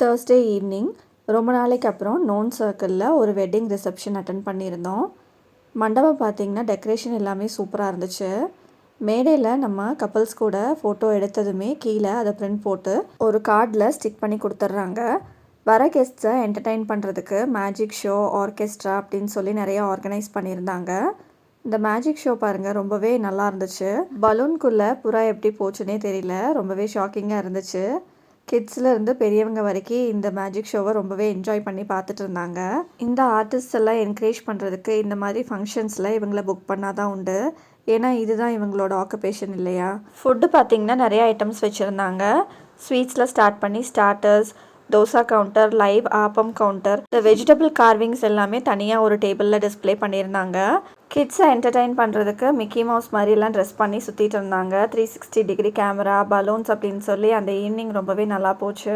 Thursday evening ரொம்ப நாளைக்கு அப்புறம் நோன் சர்க்கிளில் ஒரு வெட்டிங் ரிசப்ஷன் அட்டன் பண்ணியிருந்தோம். மண்டபம் பார்த்திங்கன்னா டெக்கரேஷன் எல்லாமே சூப்பராக இருந்துச்சு. மேடையில் நம்ம கப்புள்ஸ் கூட ஃபோட்டோ எடுத்ததுமே கீழே அதை பிரிண்ட் போட்டு ஒரு கார்டில் ஸ்டிக் பண்ணி கொடுத்துட்றாங்க. வர கெஸ்ட்ஸை என்டர்டெயின் பண்ணுறதுக்கு மேஜிக் ஷோ, ஆர்கெஸ்ட்ரா அப்படின்னு சொல்லி நிறைய ஆர்கனைஸ் பண்ணியிருந்தாங்க. இந்த மேஜிக் ஷோ பாருங்கள், ரொம்பவே நல்லா இருந்துச்சு. பலூன்குள்ளே புறா எப்படி போச்சுன்னே தெரியல, ரொம்பவே ஷாக்கிங்காக இருந்துச்சு. கிட்ஸ்லேருந்து பெரியவங்க வரைக்கும் இந்த மேஜிக் ஷோவை ரொம்பவே என்ஜாய் பண்ணி பார்த்துட்டு இருந்தாங்க. இந்த ஆர்டிஸ்ட் எல்லாம் என்கரேஜ் பண்ணுறதுக்கு இந்த மாதிரி ஃபங்க்ஷன்ஸில் இவங்களை புக் பண்ணால் தான் உண்டு. ஏன்னா இதுதான் இவங்களோட ஆக்குபேஷன் இல்லையா. ஃபுட்டு பார்த்திங்கன்னா நிறைய ஐட்டம்ஸ் வச்சுருந்தாங்க. ஸ்வீட்ஸில் ஸ்டார்ட் பண்ணி starters, dosa counter, live appam counter, இந்த வெஜிடபிள் கார்விங்ஸ் எல்லாமே தனியாக ஒரு டேபிளில் டிஸ்பிளே பண்ணியிருந்தாங்க. கிட்ஸை என்டர்டெயின் பண்ணுறதுக்கு மிக்கி மவுஸ் மாதிரிலாம் ட்ரெஸ் பண்ணி சுற்றிட்டு இருந்தாங்க. 360 டிகிரி கேமரா, பலூன்ஸ் அப்படின்னு சொல்லி அந்த ஈவினிங் ரொம்பவே நல்லா போச்சு.